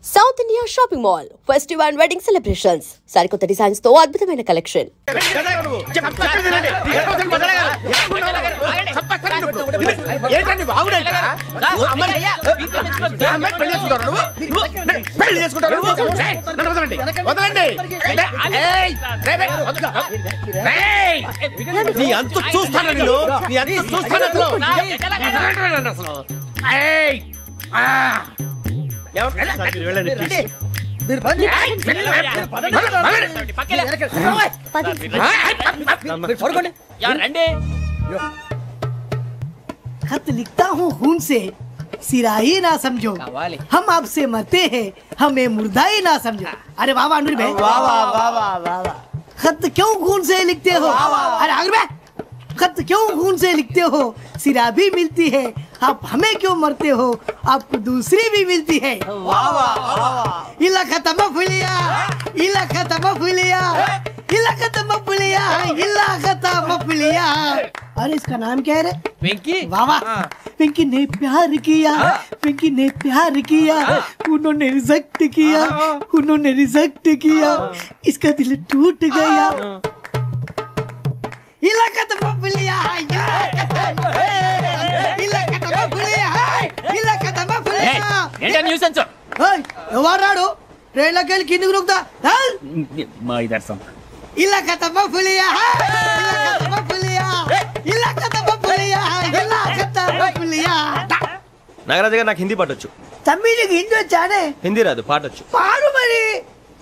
South India shopping mall festival and wedding celebrations సరికొత్త designs తో అద్భుతమైన కలెక్షన్. खत लिखता हूँ खून से सिराही ना समझो, हम आपसे मरते हैं हमें मुर्दा ही ना समझो। अरे वाह वाह अनुर भाई, वाह वाह वाह वाह वाह। खत क्यों खून से लिखते हो? अरे अनुर भाई, खत क्यों खून से लिखते हो? सिरा भी मिलती है, आप हमें क्यों मरते हो? आपको दूसरी भी मिलती है। वाह वाह वाह। इला खत्म फुलिया, इला खत्म फुलिया, इला खत्म फुलिया, इला खत्म फुलिया। अरे इसका नाम क्या है रे? पिंकी। वाह वाह। पिंकी ने प्यार किया, पिंकी ने प्यार किया, उन्होंने रिजेक्ट किया, उन्होंने रिजेक्ट किया, इसका दिल टूट गया। इलाका तो बबलिया है, इलाका तो बबलिया है, इलाका तो बबलिया। ఏంటా న్యూసెన్స్? ఓయ్ ఎవరు రాడు? ట్రైన్ లోకి వెళ్ళి కిందికి రుకుతా. మా ఇదర్సం. इलाका तो बबलिया है, इलाका तो बबलिया, इलाका तो बबलिया है, इलाका तो बबलिया। నాగరాజు గారు నాకు హిందీ పాటొచ్చు. తమ్మి నీకు హిందీ వచ్చానే? హిందీ రాదు, పాటొచ్చు. పాడు మరి.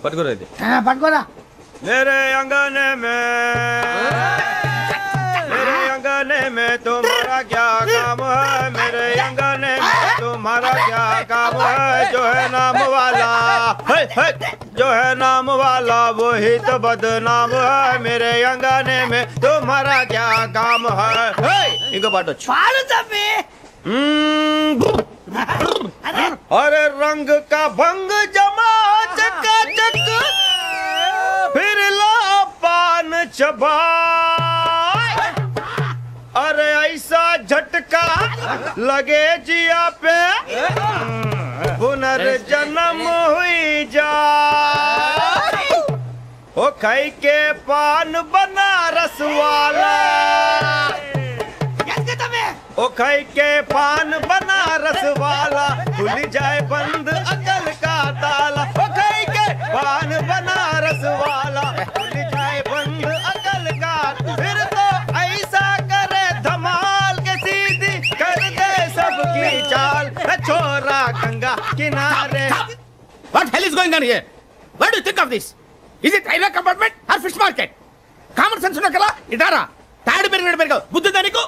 పట్టుకోరా ఇది. పట్టుకోరా. मेरे अंगने में तुम्हारा क्या काम है? मेरे अंगने में तुम्हारा क्या काम है? जो है नाम वाला, जो है नाम वाला वही तो बदनाम है। मेरे अंगने में तुम्हारा क्या काम है? इनको पाटो पाड़ो तभी। अरे रंग का भंग जमा चकाचक, फिर ला पान चबा। अरे ऐसा झटका लगे जिया पे, पुनर्जन्म हुई जा। ओ खाई के पान बनारस वाला, ओ खाई के पान बनारस वाला, खुल जाए बंद अकल का ताला। ओ खाई के पान बनारस वाला, खुल जाए बंद अकल का। फिर तो ऐसा करे धमाल के सीधी कर दे सबकी चाल। छोरा गंगा किनारे। What hell is going on here? What do you think of this? Is it railway compartment or fish market? Common sense ఉన్న కదా ఇటారా. తాడు పెరిగావు బుద్ధి దానికి.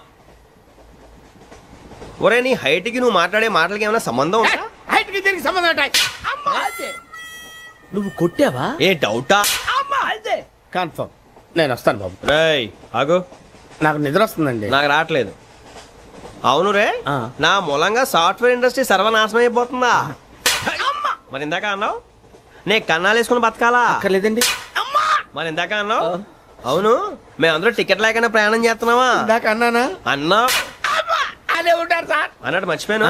ఒరే నీ హైట్ కి నువ్వు మాట్లాడే మాటలకి ఏమైనా సంబంధం ఉందా? హైట్ కి దీనికి సంబంధం ఉంటాయి. అమ్మా నువ్వు కొట్టావా? ఏ డౌటా? అమ్మా అదే కన్ఫర్మ్. నేను వస్తాను బాబు. రేయ్ ఆగు, నాకు నిద్ర వస్తుందండి. నాకు రావట్లేదు. అవును రే, నా మూలంగా సాఫ్ట్వేర్ ఇండస్ట్రీ సర్వనాశనం అయిపోతుందా? మరి ఇందాక అన్నావు నే కన్నాలు వేసుకుని బతకాలా? అక్కర్లేదండి. మరి ఇందాక అన్నావు అవును మేమందరూ టికెట్ లేకుండా ప్రయాణం చేస్తున్నావా? ఇందాక అన్నానా? అన్నా అదే ఉంటారు సార్ అన్నట్టు మర్చిపోయాను.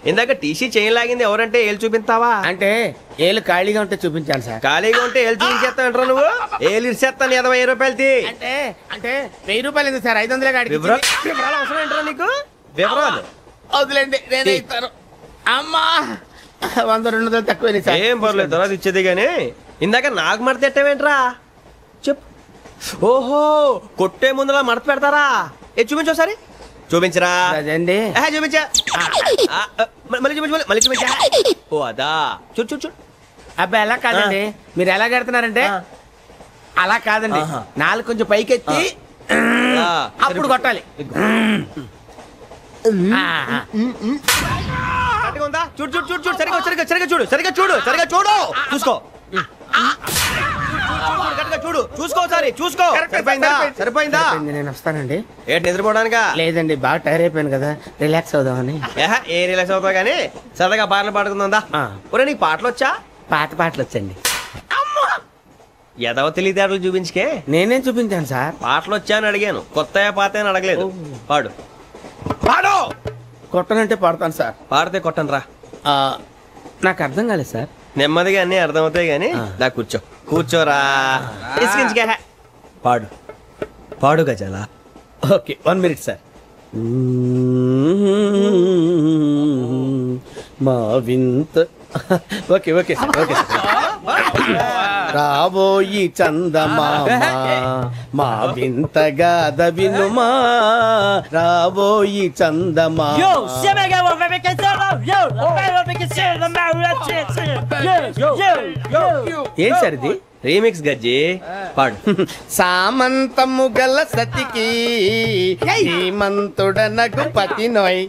ఇందాక టీసీ చేయి లాగింది ఎవరంటే ఏళ్ళు చూపిస్తావా? అంటే ఏళ్ళు ఖాళీగా ఉంటే చూపించాలి సార్. ఖాళీగా ఉంటే ఏళ్ళు చూపించేస్తానంటారా నువ్వు? ఏళ్ళు ఇచ్చేస్తాను 20 రూపాయలది. అంటే అంటే 1000 రూపాయలు ఎందుకు సార్? 500 కాడికి వివరాలు అవసరం ఏంటారా నీకు? వివరాలు వదిలేండి, నేనే ఇస్తాను. అమ్మా 100 200 తక్కువ ఏం పర్లేదు, తర్వాత ఇచ్చేది. గానీ ఇందాక నాకు మడత ఎట్టవేంట్రా చెప్పు. ఓహో కొట్టే ముందులా మడత పెడతారా? ఏ చూపించు ఒకసారి. చూపించరా? అదండి చూపించా. మళ్ళీ చూపించు, మళ్ళీ చూపించా. ఓ అదా, చూడు చూడు చూడు. అబ్బాయి ఎలా కాదండి, మీరు ఎలా కడుతున్నారంటే అలా కాదండి. నాలుగు కొంచెం పైకెత్తి అప్పుడు కొట్టాలి. చూడు చూడు చూడు చూడు, సరిగా సరిగా సరిగా చూడు, సరిగా చూడు, సరిగా చూడు, చూసుకో చూడు, చూసుకో సారి చూసుకో. సరిపోయిందా? సరిపోయిందా? నేను వస్తానండి. ఏంటి నిద్రపోవడానికా? లేదండి, బాగా టైర్ అయిపోయాను కదా, రిలాక్స్ అవుదామని. ఏ రిలాక్స్ అవుతావు కానీ సరదాగా పాటలు పాడుకుందా? ఒరే నీకు పాటలు వచ్చా? పాత పాటలు వచ్చండి. ఎదవ తెలివితేటలు చూపించుకే. నేనేం చూపించాను సార్? పాటలు వచ్చా అని అడిగాను, కొత్త పాత అని అడగలేదు. పాడు పాడు. కొట్టనంటే పాడతాను సార్. పాడితే కొట్టను రా. నాకు అర్థం కాలేదు సార్. నెమ్మదిగా అన్ని అర్థమవుతాయి గానీ దా కూర్చోరా. పాడు పాడు గజాల. Okay 1 minute sir. మా వింత okay okay sir okay sir. రాబోయి చందమామ మా వింతగా దవినుమా రాబోయి చందమామ. ఏం సార్ ఇది? రీమిక్స్ గజ్జి పాడు. సామంతము గల సతికి శ్రీమంతుడనగు పతి నోయ్.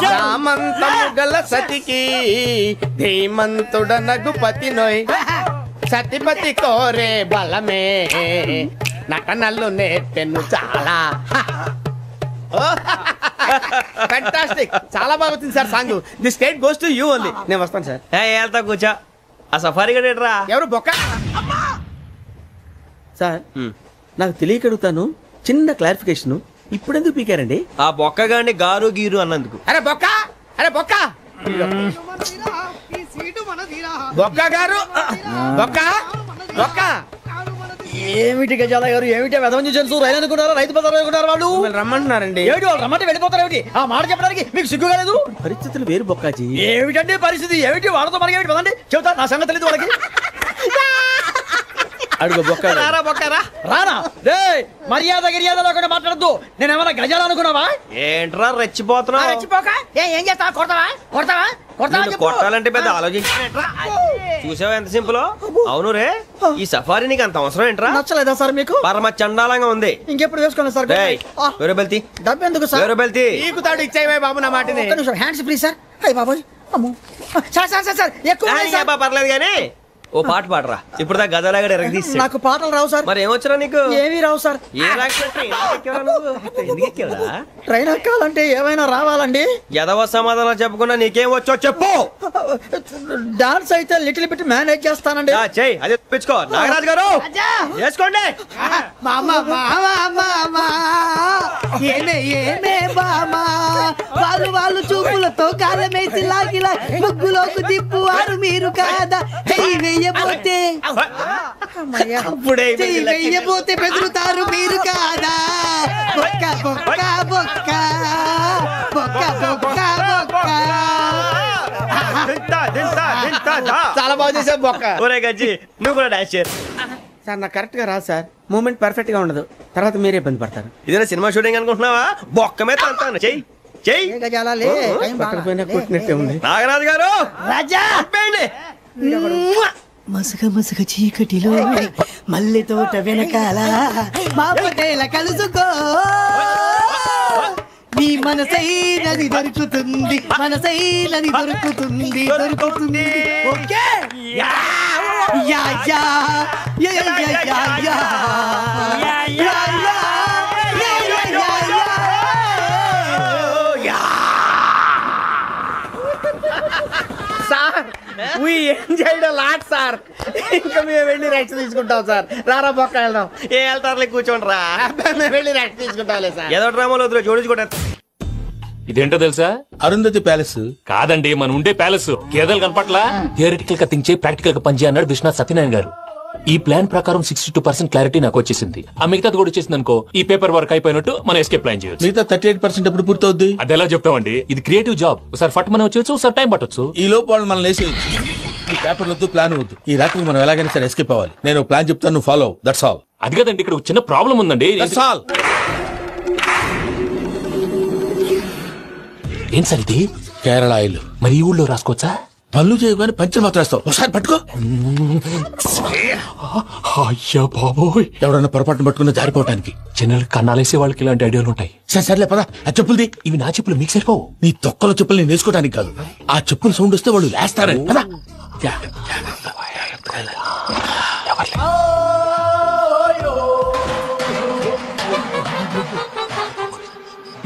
సామంతము గల సతికి ధీమంతుడనగు పతి నోయ్. సతిపతి కోరే బలమే నటనలు నేర్పెను చాలా. ఫ్యాంటాస్టిక్, చాలా బాగా వచ్చింది sir song. The state goes to you only. నేను వస్తాను సార్. వెళ్తా కూర్చో. ఆ సఫారీ గడేట్రా ఎవరు బొక్క సార్? నాకు తెలియక అడుగుతాను, చిన్న క్లారిఫికేషన్. ఇప్పుడెందుకు పీకారండి ఆ బొక్కగాండి గారు గీరు అన్నందుకు? అరే బొక్క, అరే బొక్క, బొక్క గారు, బొక్క బొక్క. ఏమిటి గజాల గారు, ఏమిటి వెదవని జంతువు రైలు అనుకున్నారా, రైతు బజార్ అనుకున్నారు వాళ్ళు? రమ్మంటున్నారండి. ఏమిటి వాళ్ళు రమ్మంటే వెళ్ళిపోతారు? ఏమిటి ఆ మాట చెప్పడానికి మీకు సిగ్గు కాలేదు? పరిస్థితులు వేరు బొక్కాజీ. ఏమిటండి పరిస్థితి? ఏమిటి వాళ్ళతో మనకి ఏమిటి పదండి చెబుతా, నా సంగతి తెలియదు వాళ్ళకి. అడుగు బొక్క. రారా బొక్కరా. రానా రే, మర్యాద గిర్యాద లేకుండా మాట్లాడద్దు. నేనేమన్నా గజాలు అనుకున్నావా? ఏంట్రా రెచ్చిపోతున్నావు? రెచ్చిపోక ఏం చేస్తావా? కొడతావా కొడతావా కొడతావా? కొట్టాలంటే పెద్ద ఆలోచించినట్రా. చూసావా ఎంత సింపుల్? అవును రే, ఈ సఫారీ నీకు అంత అవసరం ఏంట్రా? నచ్చలేదా సార్ మీకు? పరమ చండాలంగా ఉంది. ఇంకెప్పుడు వేసుకోండి సార్. వేరే బెల్తి డబ్బు ఎందుకు సార్? వేరే బెల్తి నీకు తాడు ఇచ్చేవే బాబు నా మాటని. Hands please sir. అయ్యి బాబోయ్, అమ్మో సార్ సార్ సార్ సార్ ఎక్కువ పర్లేదు కానీ ఓ పాట పాడరా. ఇప్పుడు దా గదలాగడ ఎరగదీసి. నాకు పాటలు రావు సార్. మరి ఏమొచ్చరా నీకు? ఏమీ రావు సార్. ఏ ట్రైన్ ఎక్కాలంటే ఏమైనా రావాలండి. ఎదవ సమాధానం చెప్పకుండా నీకేం వచ్చో చెప్పు. డాన్స్ అయితే లిటిల్ బిట్ మేనేజ్ చేస్తానండి. చెయ్యి, అదే తెప్పించుకో. నాగరాజు గారు వేసుకోండి. ఏమే ఏమే బామా, వాళ్ళు వాళ్ళు చూపులతో కాలమేసి లాగిలా ముగ్గులోకి తిప్పువారు మీరు కాదా? వెయ్యబోతే వెయ్యబోతే బెదురుతారు మీరు కాదా? బొక్క బొక్క బొక్క బొక్క బొక్క బొక్క. చాలా బాగా చేసావు బొక్క. ఒరే గజ్జి, నువ్వు కూడా డాన్స్ చేయరు సార్. నాకు కరెక్ట్ గా రాదు సార్. మూమెంట్ పర్ఫెక్ట్ గా ఉండదు, తర్వాత మీరే ఇబ్బంది పడతారు. ఇదేనా సినిమా షూటింగ్ అనుకుంటున్నావా? బొక్క మీద అంటాను. చెయ్యి చెయ్యి. కొట్టినట్టే ఉంది. నాగరాజు గారు రాజా మసగ మసగ చీకటిలో మల్లె తోట వెనకాల మా పటేల కలుసుకో. నీ మనసైనది దొరుకుతుంది, మనసైనది దొరుకుతుంది దొరుకుతుంది. Okay yeah yeah yeah yeah yeah yeah yeah sir we enjoyed a lot sir. ఇంకా మేము వెళ్ళి రెస్ట్ తీసుకుంటాం సార్. రారా బొక్క వెళ్దాం. ఏ వెళ్తారులే, కూర్చోండి రా. మేము వెళ్ళి రెస్ట్ తీసుకుంటాంలే సార్. ఏదో డ్రామాలో వద్దు, జోడించుకుంటా. ఇదేంటో తెలుసా? అరుంధతి ప్యాలెస్ కాదండి, మనం ఉండే ప్యాలెస్. గేదెలు కనపట్లా? థియరిటికల్ గా థింక్ చేయి, ప్రాక్టికల్ గా పనిచేయి అన్నాడు విశ్వనాథ్ సత్యనారాయణ గారు. ఈ ప్లాన్ ప్రకారం 62% క్లారిటీ నాకు వచ్చేసింది. ఆ మిగతాది కూడా వచ్చేసింది అనుకో, ఈ పేపర్ వర్క్ అయిపోయినట్టు మనం ఎస్కేప్ ప్లాన్ చేయొచ్చు. మిగతా 38% ఎప్పుడు పూర్తవుద్ది? అది ఎలా చెప్తామండి, ఇది క్రియేటివ్ జాబ్. ఒకసారి ఫట్ మనం వచ్చేయచ్చు, ఒకసారి టైం పట్టొచ్చు. ఈ లోపు వాళ్ళు మనం లేసి ఈ పేపర్ వద్దు, ప్లాన్ వద్దు. ఈ రాత్రికి మనం ఎలాగైనా సరే ఎస్కేప్ అవ్వాలి. నేను ప్లాన్ చెప్తాను, నువ్వు ఫాలో. That's all. అది కదండి, ఇక్కడ ఒక చిన్న ప్రాబ్లం ఉందండి. That's all. ఏం సార్ ఇది? కేరళ ఆయిల్. మరి ఈ ఊళ్ళో రాసుకోవచ్చా? పనులు చేయగానే పంచర్ మాత్రం వేస్తావు. ఒకసారి పట్టుకో. అయ్యా బాబోయ్, ఎవడన్నా పొరపాటును పట్టుకున్న జారిపోవటానికి. జనరల్ కన్నాలేసే వాళ్ళకి ఇలాంటి ఐడియాలు ఉంటాయి. సర్లే పదా. ఆ చెప్పులది. ఇవి నా చెప్పులు, మీకు సరిపోవు. నీ తొక్కల చెప్పులు నేను వేసుకోవడానికి కాదు, ఆ చెప్పులు సౌండ్ వస్తే వాళ్ళు లేస్తారని. పదా.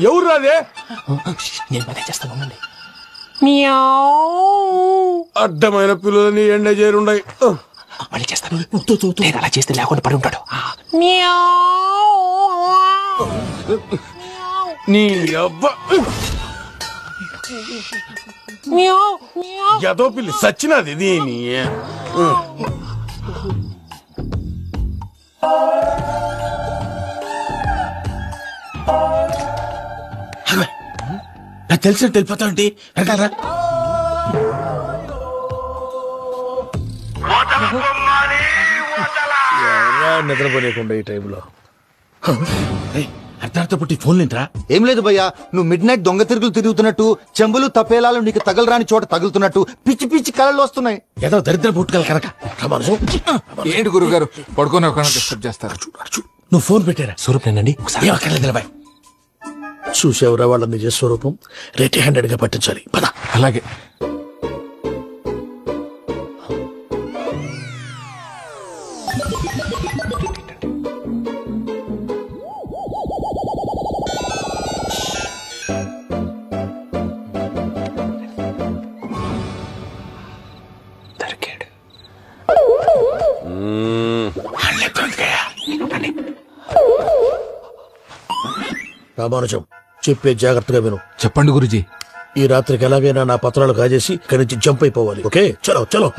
ఎవరు రాదే? నేను పనే చేస్తాను, ఉండండి. అడ్డమైన పిల్లలని ఎండ చేరుండయి. మళ్ళీ చేస్తాను. నేను అలా చేస్తే లేకుండా పడి ఉంటాడు. నీ అవ్వ ఎదో పిల్లి సచ్చినది దీని నాకు తెలిసినట్టు వెళ్ళిపోతా ఉంటే వెనకాలరా. నిద్రపోలేకుండా ఈ టైంలో అర్ధార్థ పుట్టి ఫోన్ లేంట్రా. ఏం లేదు భయ్యా, నువ్వు మిడ్ నైట్ దొంగ తిరుగులు తిరుగుతున్నట్టు, చెంబులు తపేలాలు నీకు తగలరాని చోట తగులుతున్నట్టు పిచ్చి పిచ్చి కళలు వస్తున్నాయి. ఏదో దరిద్ర పుట్టుకల కనుక. ఏంటి గురుగారు పడుకొని ఒక డిస్టర్బ్ చేస్తారు? నువ్వు ఫోన్ పెట్టారా? స్వరూపేనండి. ఏం అక్కర్లేదు బాయ్. చూసేవరా వాళ్ళ నిజ స్వరూపం. రెట్టి హ్యాండెడ్ గా పట్టించాలి. పద. అలాగే. రామానుజం చెప్పే జాగ్రత్తగా విను. చెప్పండి గురుజీ. ఈ రాత్రికి ఎలాగైనా నా పత్రాలు కాజేసి ఇక్కడి నుంచి జంప్ అయిపోవాలి. ఓకే, చలో చలో.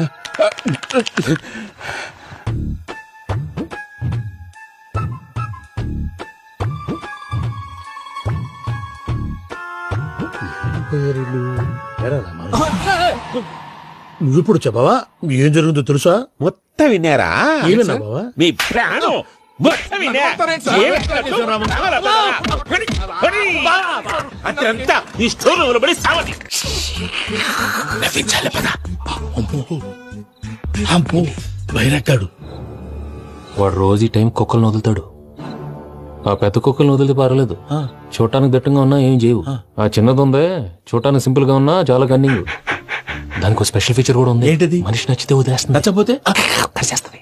నువ్విప్పుడు చెప్పవా ఏం జరుగుతుందో తెలుసా? మొత్తం విన్నారా? ఏమన్నా బావా? మీ ప్రాణం అంతా ఈ స్టోర్ పడి సావది. నవ్వించాలి పద. అమ్మో బయరక్కాడు. వాడు రోజు ఈ టైం కుక్కలను వదులుతాడు. ఆ పెద్ద కుక్కలను వదిలితే పర్వాలేదు, చూడటానికి దట్టంగా ఉన్నా ఏం చేయవు. ఆ చిన్నది ఉందే చూడటానికి సింపుల్ గా ఉన్నా చాలా కన్నింగ్. దానికి స్పెషల్ ఫీచర్ కూడా ఉంది. ఏంటిది? మనిషి నచ్చితే వదిలేస్తుంది, నచ్చపోతే కరిచేస్తుంది.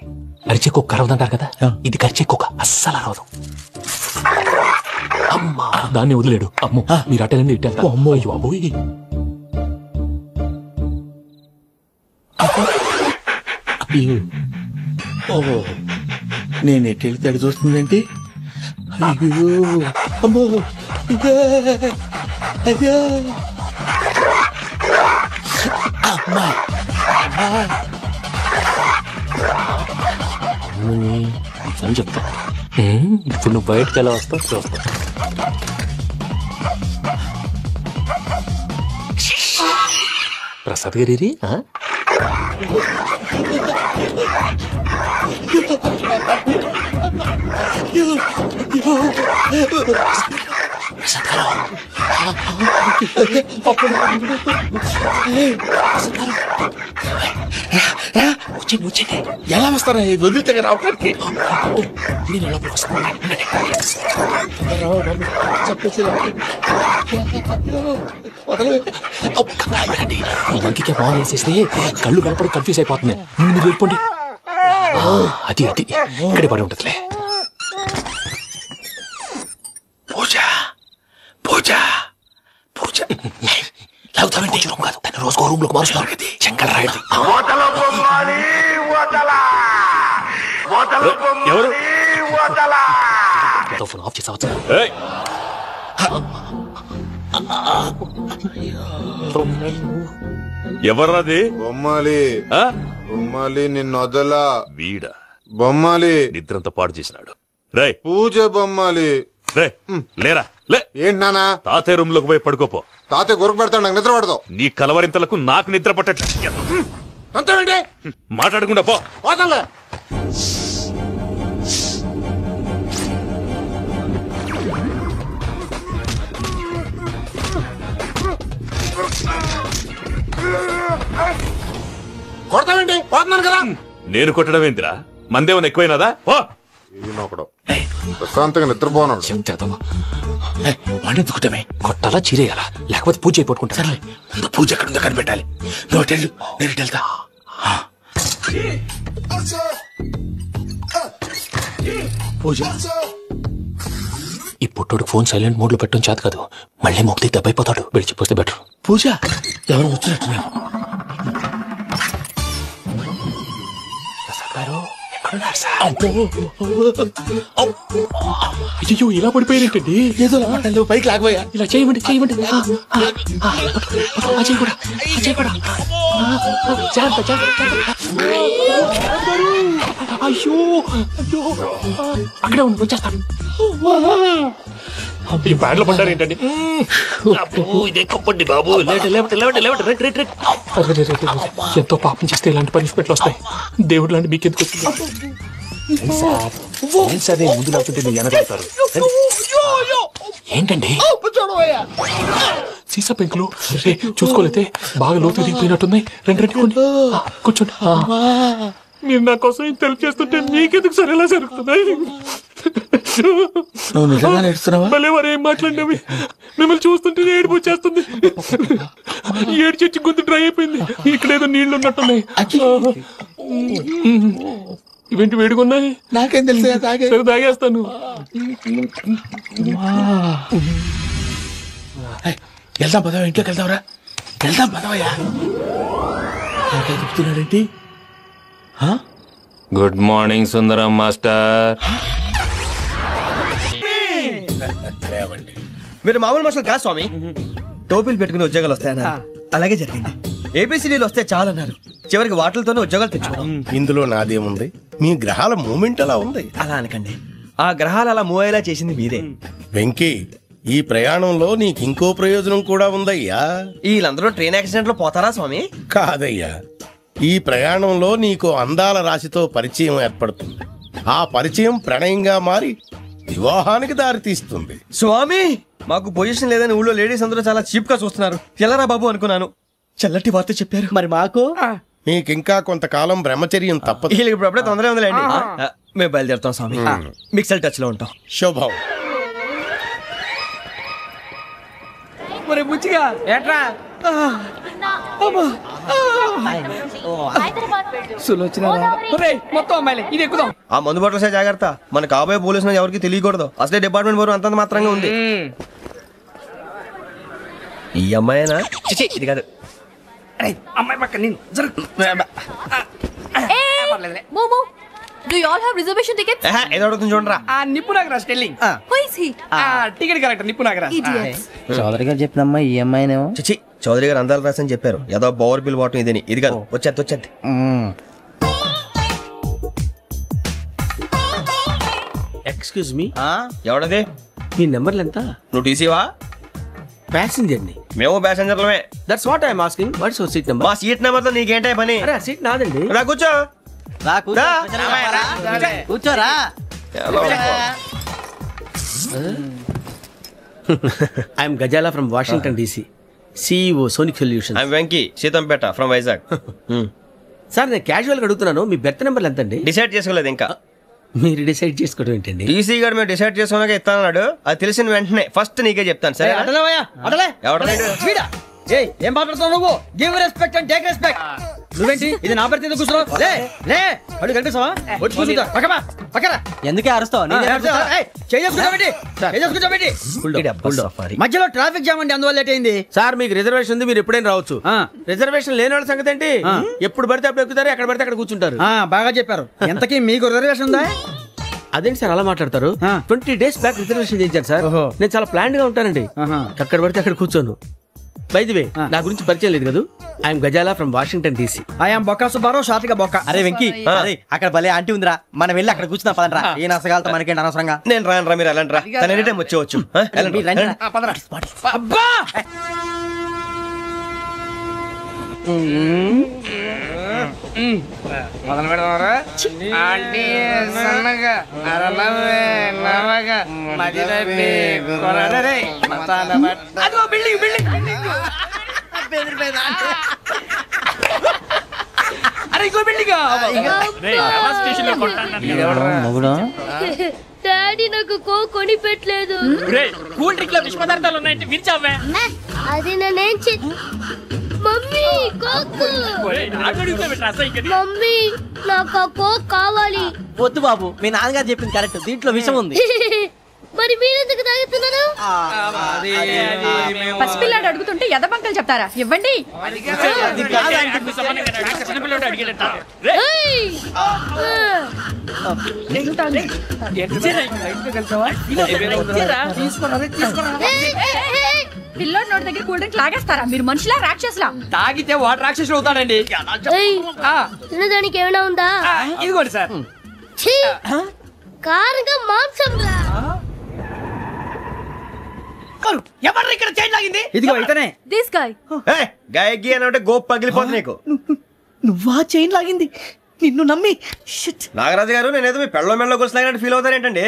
అరిచే కుక్క అరవదంటారు కదా, ఇది కరిచే కుక్క అస్సలు అరవదు. అమ్మా దాన్ని వదిలేడు. అమ్మో మీరు అటెండి ఇట్టే. అమ్మో అయ్యో అబ్బోయ్. ఓహో నేను ఎటు వెళ్తాడు చూస్తుందేంటి? అయ్యో అమ్మో అయ్యో అమ్మా అని చెప్తా. ఇప్పుడు నువ్వు బయటకు ఎలా వస్తావు చూస్తా. ప్రసాద్ గారి ఎలా వస్తారా? వదిలితే రావడానికి నేను లోపలికి వస్తాను. ఇంకే బాగా వేసేస్తే కళ్ళు కనపడి కన్ఫ్యూజ్ అయిపోతుంది. మీరు వెళ్ళిపోండి. అది అది ఇక్కడే పడి ఉంటుందిలే. పూజ పూజ పూజ లాగుతామంటే రూమ్ కాదు, దాన్ని రోజుకో రూమ్ లోకి మారుస్తున్నారు కదా. శంకర్ రాయుడు ఎవరు? ఫోన్ ఆఫ్ చేసావచ్చు. ఎవర్రాది? బొమ్మాలి బొమ్మాలి నిన్నొదలా. వీడా బొమ్మాలి నిద్రంతా పాడు చేసినాడు. రే పూజ బొమ్మాలి. రే లేరా లే. ఏంటి నానా? తాతయ్య రూమ్ లోకి పోయి పడుకోపో. తాతయ్య గురకు పెడతాడు, నాకు నిద్ర పడతావు. నీ కలవరింతలకు నాకు నిద్ర పట్టట్లేదు. మాట్లాడకుండా పో. కొడతావేంటి? పోతున్నాను కదా. నేను కొట్టడం ఏంటిరా? మందేమన్నా ఎక్కువైనదా? పో. ఈయనొకడు ప్రశాంతంగా నిద్రపోనాడు. వాడెందుకుంటామే? కొట్టాలా చీరేయాలా లేకపోతే పూజ అయిపోట్టుకుంటా. సరే ముందు పూజ ఎక్కడుందో కనిపెట్టాలి. నువ్వు వెళ్ళు, నేను ఇటు వెళ్తా. పూజ ఈ పుట్టోడికి ఫోన్ సైలెంట్ మోడ్ లో పెట్టడం చేత కాదు. మళ్ళీ మొక్కి దెబ్బైపోతాడు. విడిచిపోతే బెటర్. పూజ ఎవరు వచ్చినట్టున్నారు? ప్రసాద్ గారు అయ్యో ఇలా పడిపోయారేంటండి? ఏదో పైకి లాగబోయా. ఇలా చేయమండి చేయమండి. అయ్యో అయ్యో అక్కడే ఉండి వచ్చేస్తాను. ఈ బ్యాడ్లో పడ్డారు ఏంటండి? ఇదే కప్పండి బాబు. ఎంతో పాపం చేస్తే ఇలాంటి పనిష్మెంట్లు వస్తాయి. దేవుడు లాంటి మీకు ఎందుకు వచ్చింది? ముందు లేకుంటే మీరు వెనకాడతారు. ఏంటండి సీసా పెంకులు చూసుకోలేతే బాగా లోతు దిగిపోయినట్టున్నాయి. రెండు కూర్చోండి. మీరు నా కోసం ఇంత హెల్ప్ చేస్తుంటే మీకెందుకు సరే ఎలా జరుగుతున్నాయి? నువ్వు నిజంగా నేర్చుతున్నావా? మళ్ళీ మరి ఏం మాట్లాడినవి? మిమ్మల్ని చూస్తుంటే ఏడుపు వచ్చేస్తుంది. ఏడు చచ్చి గొంతు డ్రై అయిపోయింది. ఇక్కడ ఏదో నీళ్లు ఉన్నట్టున్నాయి. ఇవేంటి వేడుకున్నాయి? నాకేం తెలుసు, సరే తాగేస్తాను. వెళ్దాం పదవా, ఇంట్లోకి వెళ్దాంరా. వెళ్దాం పదవయ్యా. చెప్తున్నాడేంటి? గుడ్ మార్నింగ్ సుందరం మాస్టర్. మీరు మామూలు మనుషులు కాదు స్వామి. టోపీలు పెట్టుకుని ఉద్యోగాలు వస్తాయన్నారు, అలాగే జరిగింది. ఏబిసిడీలు వస్తే చాలన్నారు, చివరికి వాటిలతోనే ఉద్యోగాలు తెచ్చుకున్నాం. ఇందులో నాదేముంది? మీ గ్రహాల మూమెంట్ అలా ఉంది. అలా అనకండి, ఆ గ్రహాలు అలా మూవ్ అయ్యేలా చేసింది మీరే. వెంకీ, ఈ ప్రయాణంలో నీకు ఇంకో ప్రయోజనం కూడా ఉందయ్యా. వీళ్ళందరూ ట్రైన్ యాక్సిడెంట్ లో పోతారా స్వామి? కాదయ్యా, ఈ ప్రయాణంలో నీకు అందాల రాశితో పరిచయం ఏర్పడుతుంది. ఆ పరిచయం ప్రణయంగా మారి వివాహానికి దారితీస్తుంది. స్వామి, మాకు పొజిషన్ లేదని ఊళ్ళో లేడీస్ అందరూ చాలా చీప్ గా చూస్తున్నారు. ఎలారా బాబు అనుకున్నాను, చల్లటి వార్త చెప్పారు. మరి మాకు నీకింకా కొంతకాలం బ్రహ్మచర్యం తప్పదు. వీళ్ళకి ఇప్పుడు అప్పుడే తొందరగా ఉందిలేండి. మేము బయలుదేరుతాం స్వామి, మిక్సెల్ టచ్ లో ఉంటాం. శుభం. మరి బుచ్చిగా ఏట్రా మొత్తం అమ్మాయిలే, ఇది ఎక్కుదాం. ఆ మందు బాటలు సే జాగ్రత్త, మన కాబోయే పోలీసులు ఎవరికి తెలియకూడదు. అసలే డిపార్ట్మెంట్ బోరు అంతంత మాత్రంగా ఉంది. ఈ అమ్మాయినా? ఇది కాదు అమ్మాయి పక్క నేను Do you all have reservation tickets? ఏదో అడుగుతుంది చూడరా. నిప్పు Nagaraj telling. Who is he? Ticket collector నిప్పు నాగరాజ్. Idiots. చౌదరి గారు చెప్పినమ్మా ఈ అమ్మాయినేమో. చిచి, చౌదరి గారు అందాలు రాసని చెప్పారు. ఏదో బోర్ బిల్ బాటం ఇదని. ఇది కాదు, వచ్చేది. Excuse me, ఎవడది? మీ నెంబర్లు ఎంత? నువ్వు టీసీవా? ప్యాసింజర్ ని. మేము ప్యాసెంజర్లమే. That's what I'm asking. What's your seat number? మా సీట్ నెంబర్ తో నీకేంటే పని? అరే ఆ సీట్ నాదండి. రా కూర్చో. కూర్చోరా. I'm Gazala from Washington DC, CEO Sonic Solutions. I'm Venky, Seethampeta from Vizag. Sir నేను క్యాజువల్ గా అడుగుతున్నాను, మీ బెర్త్ నెంబర్లు ఎంత అండి? డిసైడ్ చేసుకోలేదు ఇంకా. మీరు డిసైడ్ చేసుకోవడం ఏంటండి? టీసీ గారు మేము డిసైడ్ చేసుకున్నాక ఇస్తానన్నాడు. అది తెలిసిన వెంటనే ఫస్ట్ నీకే చెప్తాను. సరే ఏం మాట్లాడుతున్నావు నువ్వు? Give respect and take respect. నువ్వేంటి ఇది నా పరిస్థితి కూర్చున్నావు? లే అడుగు కనిపిస్తావా? వచ్చి కూర్చుంటా. పక్కరా. ఎందుకే అరుస్తావు? మధ్యలో ట్రాఫిక్ జామ్ అండి, అందువల్ల లేట్ అయింది. సార్ మీకు రిజర్వేషన్ ఉంది, మీరు ఎప్పుడైనా రావచ్చు. రిజర్వేషన్ లేని వాళ్ళ సంగతి ఏంటి? ఎప్పుడు పడితే అప్పుడు ఎక్కుతారు, ఎక్కడ పడితే అక్కడ కూర్చుంటారు. బాగా చెప్పారు. ఎంతకీ మీకు రిజర్వేషన్ ఉందా? అదేంటి సార్ అలా మాట్లాడతారు? 20 days బ్యాక్ రిజర్వేషన్ చేయించారు సార్. నేను చాలా ప్లాన్డ్ గా ఉంటానండి. అక్కడ పడితే అక్కడ కూర్చోను. బై ది వే, నా గురించి పరిచయం లేదు కదా. I'm Gazala from Washington DC. I'm Bokka Subbarao, షార్ట్గా బొక్క. అరే వెంకీ, అక్కడ భలే ఆంటీ ఉందిరా, మనం వెళ్ళి అక్కడ కూర్చున్నా పదంరా. ఏ నసగాలతో మనకేంటి అనవసరంగా. నేను రాను రా, మీరు వెళ్ళండి రా. తన ఎనీ టైం వచ్చేవచ్చు. అబ్బా మొదలు పెడదామరా? ఆంటీ సన్నగా అరలవే నవగా మదిరపి కొరడరే మతాల బట్ట. అదిగో బిల్డింగ్ అరే ఇంకో బిల్డింగ్. డాడీ నాకు కొని పెట్టలేదు. కూల్ డ్రింక్ లో విష పదార్థాలు ఉన్నాయంటే విరిచావే. అది నేనేం మమ్మీ కోక్. మమ్మీ నాకు కోక్ కావాలి. వద్దు బాబు, మీ నాన్నగారు చెప్పింది కరెక్ట్, దీంట్లో విషయం ఉంది. మరి మీరెందుకు తాగుతున్నారు? పసిపిల్లాడు అడుగుతుంటే ఎదబంకలు చెప్తారా? ఇవ్వండి. పిల్లోడు నోటి దగ్గర కూల్ డ్రింక్ లాగేస్తారా? మీరు మనుషులా రాక్షసులా? తాగితే వాడు రాక్షసుడు అవుతాడండి. తినడానికి ఏమైనా ఉందా? ఇదిగోండి సార్. కారంగా మాంసం రా. ఎవరు ఇక్కడ చైన్ లాగింది? ఇదిగో ఇతనే. This guy. గాయకి అని అంటే గోప్ పగిలిపోతుంది నీకు. నువ్వా చైన్ లాగింది? నిన్ను నమ్మి. నాగరాజు గారు నేనేదో మీ పెళ్ళ మెళ్ళ గురిసిలాగినట్టు ఫీల్ అవుతారేంటండి?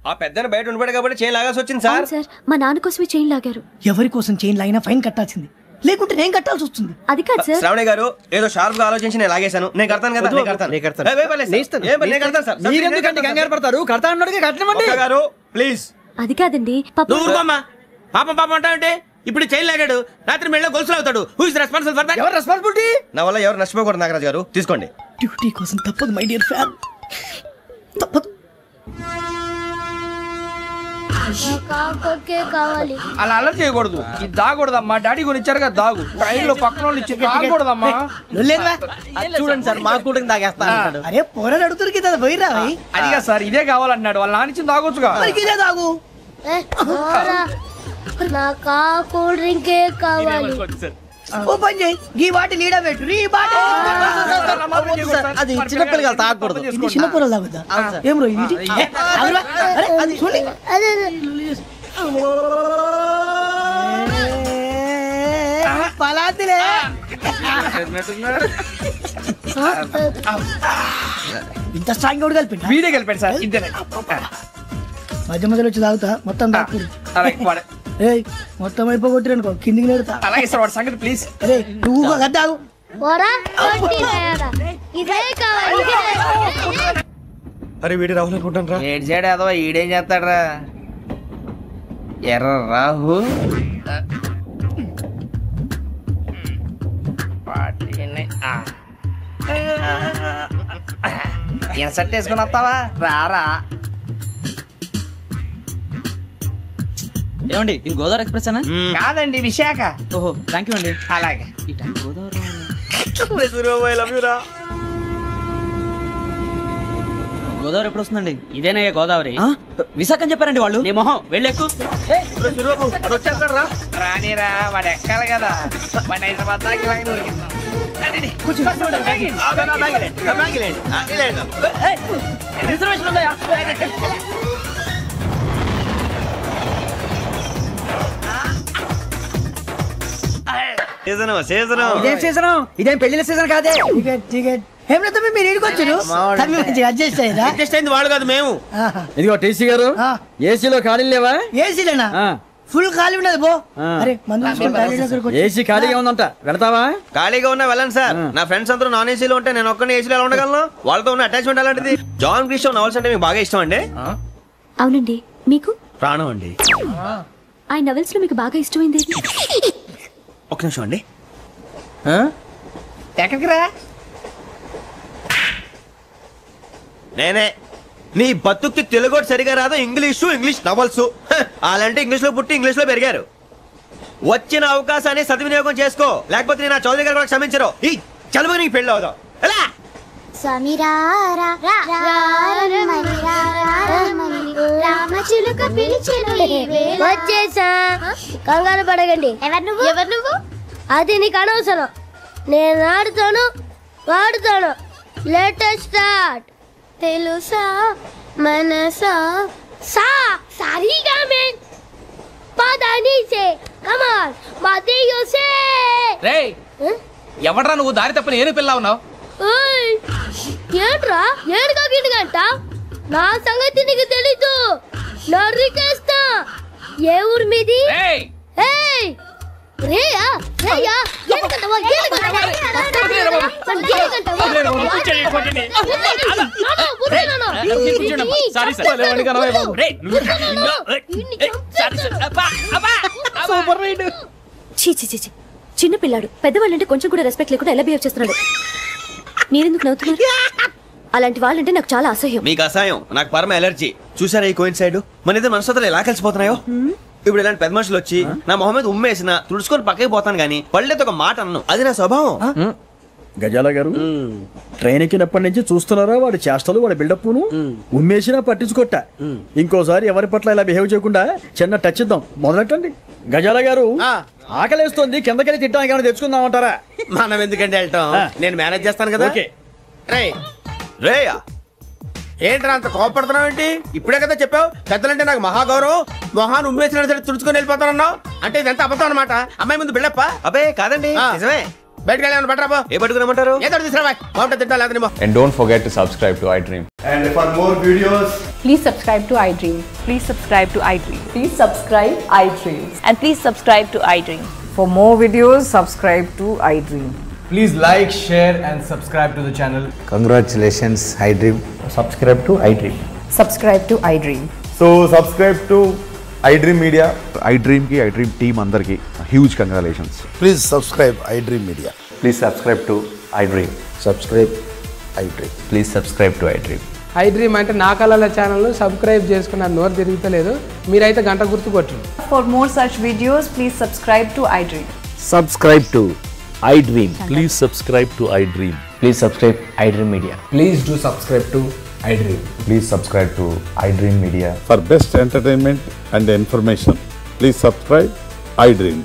ఆ పెద్దని బయట ఉండిపోయాడు కాబట్టి చైన్ లాగాల్సి వచ్చింది సార్. సార్ మా నాన్న కోసమే చైన్ లాగారు. ఎవరి కోసం చైన్ లాగినా ఫైన్ కట్టాల్సింది, లేకుంటే నేను కట్టాల్సి వస్తుంది. అది కాదు సార్. శ్రావణి గారు ఏదో షార్ప్ గా ఆలోచించి నేను లాగేశాను. నేను కడతాను కదా. కంగారు పడతారు. కడతా అన్నాడుగా కట్టమండి గారు ప్లీజ్. అది కాదండి. పాపం అంటే ఇప్పుడు చైన్ లాగాడు, రాత్రి మెళ్ళ గొలుసులు అవుతాడు. Who is responsible for that? ఎవరు రెస్పాన్సిబిలిటీ? నా వల్ల ఎవరు నష్టపోకూడదు నాగరాజు గారు, తీసుకోండి. డ్యూటీ కోసం తప్పదు మై డియర్ ఫ్యాన్, తప్పదు. కావాలి. అలా అలర్ట్ చేయకూడదు. ఇది దాగకూడదమ్మా. డాడీ కొని ఇచ్చారు కదా దాగు. ట్రైన్ లో పక్కన వాళ్ళు ఇచ్చి దాగకూడదమ్మా. చూడండి సార్, మా కూడా తాగేస్తా. అరే పోరాడు అడుగుతారు కదా, పోయిరా. అదిగా సార్, ఇదే కావాలన్నాడు. వాళ్ళ నాన్న ఇచ్చింది తాగొచ్చుగా. ఇదే తాగు. నాకు కూల్ డ్రింకే కావాలి. ఓ పని చేయి, ఈ బాటిల్ లీడ పెట్టు. ఈ బాటిల్ అది చిన్నపిల్లలు తాగకూడదు. చిన్నపిల్లలు తాగుతా. ఏం రో ఇది? అది చూడండి. పలాతిలే. ఇంత స్ట్రాంగ్ కూడా కలిపి వీడే కలిపాడు సార్. ఇంతనే మధ్య మధ్యలో వచ్చి తాగుతా. మొత్తం తాగుతుంది. మొత్తం అయిపోగొట్టిరు అనుకో, కిందికి నేడుతా. అలాగే సార్, వాడి సంగతి ప్లీజ్. అరే నువ్వు కదా తాగు. ఇదే కావాలి. అరే వీడి రాహుల్ అనుకుంటాను రా. ఏడు సైడ్ ఏదో ఈడేం చేస్తాడరా? ఎర్ర రాహు ఇన్సర్ట్ వేసుకుని వస్తావా? రారా. ఏమండి ఇది గోదావరి ఎక్స్ప్రెస్ అనా? కాదండి, విశాఖ. ఓహో థ్యాంక్ యూ అండి. అలాగే. గోదావరి ఎప్పుడు వస్తుందండి? ఇదేనయ్యా గోదావరి. విశాఖ అని చెప్పారండి వాళ్ళు. నీ మొహం వెళ్ళెక్కు. రానిరా, వాడు ఎక్కాలి కదా. వాడు హైదరాబాద్ దాకా ఇలాగే దొరికింది. రిజర్వేషన్ ఉందా? ఇదేం సీజన్? ఇదేం పెళ్లిన సీజన్ కాదే. టికెట్ టికెట్ ఏం లేదు, మీరు ఇడికొచ్చారు. అడ్జస్ట్ అయ్యారా? అడ్జస్ట్ అయింది వాళ్ళు కాదు, మేము. ఇదిగో టీసీ గారు, ఏసీలో ఖాళీ లేవా? ఏసీలేనా? ఫుల్ ఖాళీ ఉన్నది పో. అరే మందు ఏసీ ఖాళీగా ఉందంట, వెళ్తావా? ఖాళీగా ఉన్నా వెళ్ళండి సార్. నా ఫ్రెండ్స్ అందరూ నాన్ ఏసీలో ఉంటే నేను ఒక్కనే ఏసీలో ఎలా ఉండగలను? వాళ్ళతో ఉన్న అటాచ్మెంట్ అలాంటిది. జాన్ గ్రీషో నవల్స్ అంటే మీకు బాగా ఇష్టం అండి? అవునండి. మీకు? ప్రాణం అండి. ఆ నవెల్స్ లో మీకు బాగా ఇష్టమైంది? ఒక్క నిమిషం అండి. ఎక్కడికి రా? నేనే. నీ బతుక్కి తెలుగు సరిగా రాదు, ఇంగ్లీష్ నవల్స్. అలాంటి ఇంగ్లీష్ లో పుట్టి ఇంగ్లీష్ లో పెరిగారు. వచ్చిన అవకాశాన్ని సద్వినియోగం చేసుకో, లేకపోతే నేను చౌదరి గారు కూడా క్షమించరు. ఈ చలువు నీకు పెళ్ళి అవుదాం. ఎలా వచ్చేసా. కంగారు పడగండి. ఎవరు నువ్వు? అది నీకు అనవసరం. నేను ఆడుతాను, వాడుతాను. Latest start. తెలుసా మనసా సా సారీగా మెన్ పదని సే కమాన్ మదియో సే. రేయ్ ఎవడ్రా నువ్వు? దారి తప్పని ఏను పిల్ల ఉన్నావు? ఏంట్రా ఏడుగా గిడుగంట? నా సంగతి నీకు తెలీదు. నరికేస్తా. ఏ ఊరు మీది? రేయా రేయా ఏడుగంటవా? చిన్న పిల్లాడు. పెద్దవాళ్ళంటే కొంచెం కూడా రెస్పెక్ట్ లేకుండా ఎలా బిహేవ్ చేస్తున్నాడు? మీరెందుకు నవ్వుతున్నారు? అలాంటి వాళ్ళంటే నాకు చాలా అసహ్యం. మీకు అసహ్యం, నాకు పరమ ఎలర్జీ. చూసారా ఈ కోయిన్సైడ్? మన ఇద్దరు మనసుతో ఎలా కలిసిపోతున్నాయో. ఇప్పుడు ఇలాంటి పెద్ద మనుషులు వచ్చి నా మొహం మీద ఉమ్మేసిన తుడుచుకొని పక్కకి పోతాను కానీ పళ్ళేతో ఒక మాట అన్ను. అది నా స్వభావం. గజాల గారు ట్రైన్ ఎక్కినప్పటి నుంచి చూస్తున్నారా వాడి చేష్టలు, వాడి బిల్డప్ ఉమ్మేసినా పట్టించుకోట. ఇంకోసారి ఎవరి పట్ల ఇలా బిహేవ్ చేయకుండా చిన్న టచ్ ఇద్దాం. మొదలెట్టండి. గజాల గారు ఆకలేస్తుంది, కిందకెళ్ళి తిట్టడానికి ఏమైనా తెచ్చుకుందామంటారా? మనం ఎందుకంటే వెళ్తాం, నేను మేనేజ్ చేస్తాను కదా. రేయా ఏంట్రా అంత కోపడుతున్నావు ఏంటి? ఇప్పుడే కదా చెప్పావు పెద్దలంటే నాకు మహాగౌరవం, మొహాన్ని ఉమ్మేసిన సరే తుడుచుకొని వెళ్ళిపోతానన్నావు. అంటే ఇదంతా అబద్ధం అనమాట. అమ్మాయి ముందు బిల్డప్ప? అబ్బే కాదండి, నిజమే. బయటకు వెళ్ళాను బట్రాబో. ఏ పట్టుకురమ్మంటారు? ఏదో తీసుకురా బాగుంటుంది తింటా లేదనేమో. And don't forget to subscribe to iDream. And for more videos, please subscribe to iDream. Please subscribe to iDream. Please subscribe iDream. And please subscribe to iDream. For more videos, subscribe to iDream. Please like, share and subscribe to the channel. Congratulations, iDream. Subscribe to iDream. Subscribe to iDream. so subscribe to iDream Media. iDream ki iDream team andarki huge congratulations. Please subscribe iDream Media. Please subscribe to iDream. Subscribe iDream. Please subscribe to iDream. iDream అంటే నా కళల channel subscribe చేసుకున్న నోరు తిరుగుతలేదు. మీరైతే గంట గుర్తు కొట్టండి. For more such videos, please subscribe to iDream. Subscribe to iDream. Please subscribe to iDream. Please subscribe iDream Media. Please do subscribe to iDream. Please subscribe to iDream Media. For best entertainment and information, please subscribe iDream.